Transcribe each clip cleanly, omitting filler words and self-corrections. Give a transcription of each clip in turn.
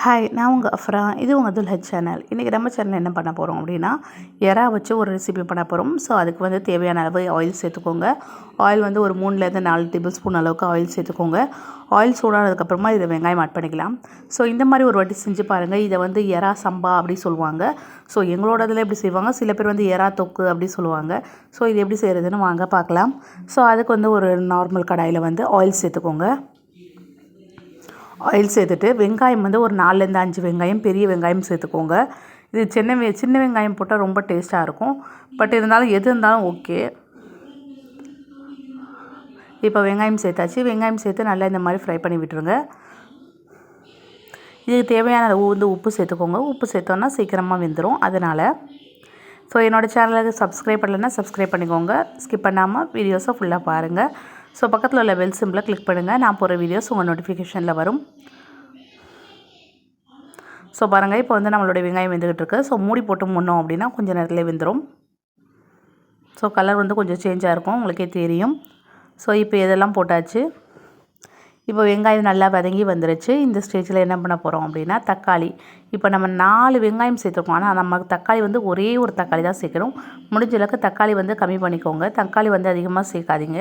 Hi, நான் உங்கள் அஃப்ரா. இது உங்கள் துல்ஹத் சேனல். இன்றைக்கி நம்ம சேனலில் என்ன பண்ண போகிறோம் அப்படின்னா, எறா வச்சு ஒரு ரெசிபி பண்ண போகிறோம். ஸோ அதுக்கு வந்து தேவையான அளவு ஆயில் சேர்த்துக்கோங்க. ஆயில் வந்து ஒரு 3லேருந்து 4 டேபிள் ஸ்பூன் அளவுக்கு ஆயில் சேர்த்துக்கோங்க. ஆயில் சூடானதுக்கப்புறமா இதை வெங்காயம் ஆட் பண்ணிக்கலாம். ஸோ இந்த மாதிரி ஒரு வாட்டி செஞ்சு பாருங்கள். இதை வந்து எறா சம்பா அப்படி சொல்லுவாங்க. ஸோ எங்களோட இதில் எப்படி செய்வாங்க, சில பேர் வந்து எறா தொக்கு அப்படி சொல்லுவாங்க. ஸோ இது எப்படி செய்கிறதுன்னு வாங்க பார்க்கலாம். ஸோ அதுக்கு வந்து ஒரு நார்மல் கடாயில் வந்து ஆயில் சேர்த்துக்கோங்க. ஆயில் சேர்த்துட்டு வெங்காயம் வந்து ஒரு 4லேருந்து 5 வெங்காயம், பெரிய வெங்காயம் சேர்த்துக்கோங்க. இது சின்ன வெங்காயம் போட்டால் ரொம்ப டேஸ்ட்டாக இருக்கும். பட் இருந்தாலும் எது இருந்தாலும் ஓகே. இப்போ வெங்காயம் சேர்த்தாச்சு. வெங்காயம் சேர்த்து நல்லா இந்த மாதிரி ஃப்ரை பண்ணி விட்டுருங்க. இதுக்கு தேவையான அளவு வந்து உப்பு சேர்த்துக்கோங்க. உப்பு சேர்த்தோன்னா சீக்கிரமாக வெந்துடும். அதனால் ஸோ என்னோடய சேனலுக்கு சப்ஸ்கிரைப் பண்ணலைன்னா சப்ஸ்கிரைப் பண்ணிக்கோங்க. ஸ்கிப் பண்ணாமல் வீடியோஸை ஃபுல்லாக பாருங்கள். ஸோ பக்கத்தில் உள்ள பெல் சிம்பிளை கிளிக் பண்ணுங்கள். நான் போகிற வீடியோஸ் உங்கள் நோட்டிஃபிகேஷனில் வரும். ஸோ பாருங்கள், இப்போ வந்து நம்மளுடைய வெங்காயம் வெந்துக்கிட்டு இருக்குது. ஸோ மூடி போட்டு முன்னோம் அப்படின்னா கொஞ்சம் நேரத்தில் வெந்துடும். ஸோ கலர் வந்து கொஞ்சம் சேஞ்சாக இருக்கும், உங்களுக்கே தெரியும். ஸோ இப்போ இதெல்லாம் போட்டாச்சு. இப்போ வெங்காயம் நல்லா வதங்கி வந்துருச்சு. இந்த ஸ்டேஜில் என்ன பண்ண போகிறோம் அப்படின்னா, தக்காளி. இப்போ நம்ம 4 வெங்காயம் சேர்த்துருக்கோம். ஆனால் நமக்கு தக்காளி வந்து ஒரே ஒரு தக்காளி தான் சேர்க்கணும். முடிஞ்ச அளவுக்கு தக்காளி வந்து கம்மி பண்ணிக்கோங்க. தக்காளி வந்து அதிகமாக சேர்க்காதீங்க.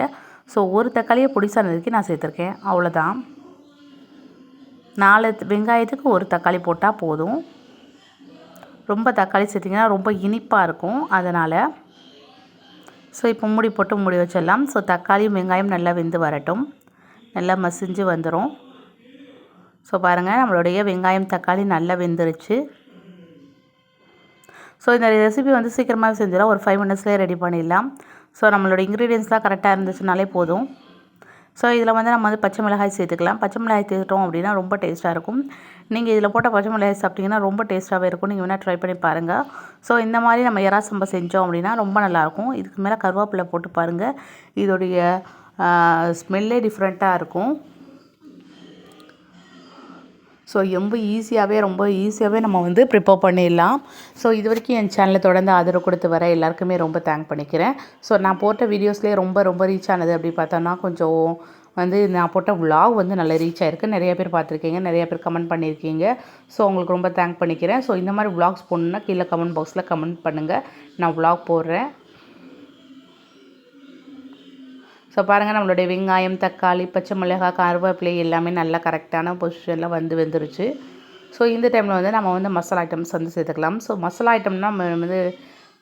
ஸோ ஒரு தக்காளியை பொடிசா நறுக்கி நான் சேர்த்துருக்கேன், அவ்வளோதான். 4 வெங்காயத்துக்கு ஒரு தக்காளி போட்டால் போதும். ரொம்ப தக்காளி சேர்த்திங்கன்னா ரொம்ப இனிப்பாக இருக்கும், அதனால். ஸோ இப்போ மூடி போட்டு மூடி வச்சிடலாம். ஸோ தக்காளியும் வெங்காயம் நல்லா வெந்து வரட்டும். நல்லா மசிஞ்சு வந்துடும். ஸோ பாருங்கள், நம்மளுடைய வெங்காயம் தக்காளி நல்லா வெந்துருச்சு. ஸோ இந்த ரெசிபி வந்து சீக்கிரமாக செஞ்சிடலாம். ஒரு 5 மினிட்ஸ்லேயே ரெடி பண்ணிடலாம். ஸோ நம்மளோட இன்க்ரீடியன்ஸ்லாம் கரெக்டாக இருந்துச்சுனாலே போதும். ஸோ இதில் வந்து நம்ம வந்து பச்சை மிளகாய் சேர்த்துக்கலாம். பச்சை மிளகாய் சேர்த்துட்டோம் அப்படின்னா ரொம்ப டேஸ்ட்டாக இருக்கும். நீங்கள் இதில் போட்ட பச்சை மிளகாய் சாப்பிட்டிங்கன்னா ரொம்ப டேஸ்ட்டாகவே இருக்கும். நீங்கள் வேணால் ட்ரை பண்ணி பாருங்கள். ஸோ இந்த மாதிரி நம்ம எறா சம்பா செஞ்சோம் அப்படின்னா ரொம்ப நல்லாயிருக்கும். இதுக்கு மேலே கருவேப்பிலை போட்டு பாருங்கள். இதோடைய ஸ்மெல்லே டிஃப்ரெண்ட்டாக இருக்கும். ஸோ ரொம்ப ஈஸியாகவே நம்ம வந்து ப்ரிப்பேர் பண்ணிடலாம். ஸோ இது வரைக்கும் என் சேனலை தொடர்ந்து ஆதரவு கொடுத்து வர எல்லாருக்குமே ரொம்ப தேங்க் பண்ணிக்கிறேன். ஸோ நான் போட்ட வீடியோஸ்லேயே ரொம்ப ரீச் ஆனது அப்படி பார்த்தோன்னா, கொஞ்சம் வந்து நான் போட்ட விலாக் வந்து நல்லா ரீச் ஆகிருக்கு. நிறைய பேர் பார்த்துருக்கீங்க, நிறைய பேர் கமெண்ட் பண்ணியிருக்கீங்க. ஸோ உங்களுக்கு ரொம்ப தேங்க் பண்ணிக்கிறேன். ஸோ இந்த மாதிரி விலாக்ஸ் போடணுன்னா கீழே கமெண்ட் பாக்ஸில் கமெண்ட் பண்ணுங்கள், நான் விலாக் போடுறேன். ஸோ பாருங்கள், நம்மளுடைய வெங்காயம், தக்காளி, பச்சை மிளகாய், கருவேப்பிலை எல்லாமே நல்லா கரெக்டான பொசிஷனில் வெந்துருச்சு. ஸோ இந்த டைமில் வந்து நம்ம வந்து மசாலா ஐட்டம்ஸ் வந்து சேர்த்துக்கலாம். ஸோ மசாலா ஐட்டம்னா நம்ம வந்து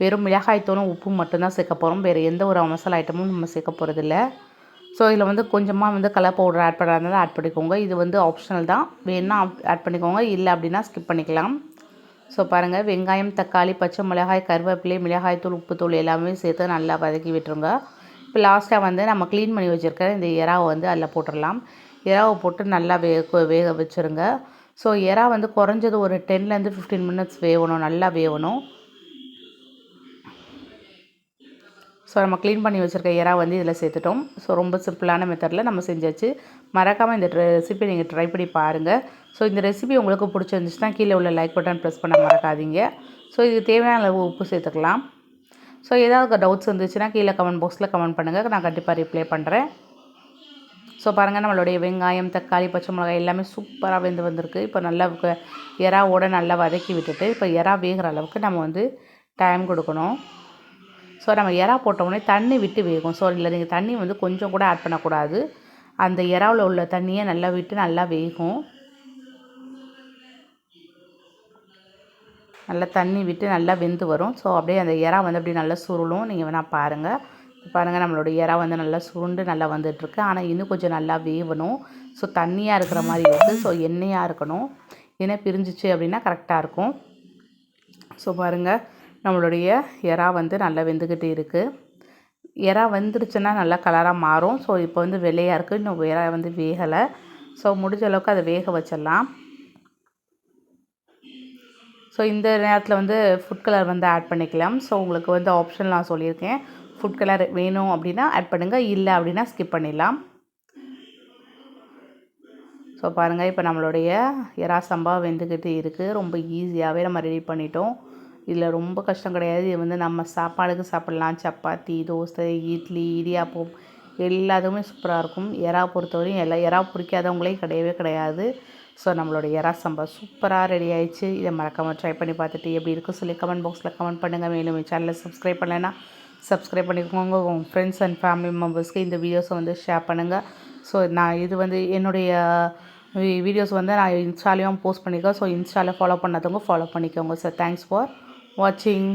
வெறும் மிளகாய்த்தூளும் உப்பும் மட்டும்தான் சேர்க்க போகிறோம். வேறு எந்த ஒரு மசாலா ஐட்டமும் நம்ம சேர்க்க போகிறதில்ல. ஸோ இதில் வந்து கொஞ்சமாக வந்து கலர் பவுடர் ஆட் பண்ணுறதுனால ஆட் பண்ணிக்கோங்க. இது வந்து ஆப்ஷனல் தான், வேணுன்னா ஆட் பண்ணிக்கோங்க, இல்லை அப்படின்னா ஸ்கிப் பண்ணிக்கலாம். ஸோ பாருங்கள், வெங்காயம், தக்காளி, பச்சை மிளகாய், கருவேப்பிலை, மிளகாய்த்தூள், உப்புத்தூள் எல்லாமே சேர்த்து நல்லா வதக்கி விட்டுருங்க. இப்போ லாஸ்ட்டாக வந்து நம்ம க்ளீன் பண்ணி வச்சுருக்க இந்த எறாவை வந்து அதில் போட்டுடலாம். எறாவை போட்டு நல்லா வேக வச்சுருங்க. ஸோ எறா வந்து குறைஞ்சது ஒரு 10லேருந்து 15 மினிட்ஸ் வேகணும், நல்லா வேகணும். ஸோ நம்ம க்ளீன் பண்ணி வச்சுருக்க எறா வந்து இதில் சேர்த்துட்டோம். ஸோ ரொம்ப சிம்பிளான மெத்தடில் நம்ம செஞ்சாச்சு. மறக்காமல் இந்த ரெசிபி நீங்கள் ட்ரை பண்ணி பாருங்கள். ஸோ இந்த ரெசிபி உங்களுக்கு பிடிச்சிருந்துச்சுன்னா கீழே உள்ள லைக் பட்டன் ப்ரெஸ் பண்ண மறக்காதீங்க. ஸோ இது தேவையான அளவு உப்பு சேர்த்துக்கலாம். ஸோ ஏதாவது டவுட்ஸ் இருந்துச்சுன்னா கீழே கமெண்ட் பாக்ஸில் கமெண்ட் பண்ணுங்கள், நான் கண்டிப்பாக ரிப்ளை பண்ணுறேன். ஸோ பாருங்கள், நம்மளுடைய வெங்காயம், தக்காளி, பச்சை மிளகாய் எல்லாமே சூப்பராக வந்திருக்கு. இப்போ நல்லா எறாவோடு நல்லா வதக்கி விட்டுட்டு இப்போ எறா வேகிற அளவுக்கு நம்ம வந்து டைம் கொடுக்கணும். ஸோ நம்ம எறா போட்டோடனே தண்ணி விட்டு வேகும். ஸோ இல்லை, நீங்கள் தண்ணி வந்து கொஞ்சம் கூட ஆட் பண்ணக்கூடாது. அந்த எறாவில் உள்ள தண்ணியை நல்லா விட்டு நல்லா வேகும். நல்லா தண்ணி விட்டு நல்லா வெந்து வரும். ஸோ அப்படியே அந்த எறா வந்து அப்படியே நல்லா சுருளும். நீங்கள் வேணால் பாருங்கள். நம்மளுடைய எறா வந்து நல்லா சுருண்டு நல்லா வந்துட்டுருக்கு. ஆனால் இன்னும் கொஞ்சம் நல்லா வேகணும். ஸோ தண்ணியாக இருக்கிற மாதிரி இருக்குது. ஸோ எண்ணெயாக இருக்கணும். எண்ணெய் பிரிஞ்சிச்சு அப்படின்னா கரெக்டாக இருக்கும். ஸோ பாருங்கள், நம்மளுடைய எறா வந்து நல்லா வெந்துக்கிட்டு இருக்குது. எறா வந்துருச்சுன்னா நல்லா கலராக மாறும். ஸோ இப்போ வந்து வெள்ளையாக இருக்குது, இன்னும் எறா வந்து வேகலை. ஸோ முடிஞ்ச அளவுக்கு அதை வேக வச்சிடலாம். ஸோ இந்த நேரத்தில் வந்து ஃபுட் கலர் வந்து ஆட் பண்ணிக்கலாம். ஸோ உங்களுக்கு வந்து ஆப்ஷன் நான் சொல்லியிருக்கேன். ஃபுட் கலர் வேணும் அப்படின்னா ஆட் பண்ணுங்கள், இல்லை அப்படின்னா ஸ்கிப் பண்ணிடலாம். ஸோ பாருங்கள், இப்போ நம்மளுடைய எறா சம்பா வெந்துக்கிட்டு இருக்குது. ரொம்ப ஈஸியாகவே நம்ம ரெடி பண்ணிட்டோம். இதில் ரொம்ப கஷ்டம் கிடையாது. இது வந்து நம்ம சாப்பாடுக்கு சாப்பிட்லாம். சப்பாத்தி, தோசை, இட்லி, இடியாப்பம் எல்லாத்துக்குமே சூப்பராக இருக்கும். எறா பொறுத்தவரையும் எறா பிடிக்காதவங்களே கிடையவே கிடையாது. ஸோ நம்மளோட எறா சாம்பார் சூப்பராக ரெடி ஆயிடுச்சு. இதை மறக்காமல் ட்ரை பண்ணி பார்த்துட்டு எப்படி இருக்கும் சொல்லி கமெண்ட் பாக்ஸில் கமெண்ட் பண்ணுங்கள். மேலும் என் சேனலை சப்ஸ்கிரைப் பண்ணலைன்னா சப்ஸ்கிரைப் பண்ணிக்கோங்க. உங்கள் ஃப்ரெண்ட்ஸ் அண்ட் ஃபேமிலி மெம்பர்ஸ்க்கு இந்த வீடியோஸை வந்து ஷேர் பண்ணுங்கள். ஸோ நான் இது வந்து என்னுடைய வீடியோஸ் வந்து நான் இன்ஸ்டாலையும் போஸ்ட் பண்ணியிருக்கேன். ஸோ இன்ஸ்டாவில் ஃபாலோ பண்ணாதவங்க ஃபாலோ பண்ணிக்கோங்க. ஸோ தேங்க்ஸ் ஃபார் வாட்சிங்.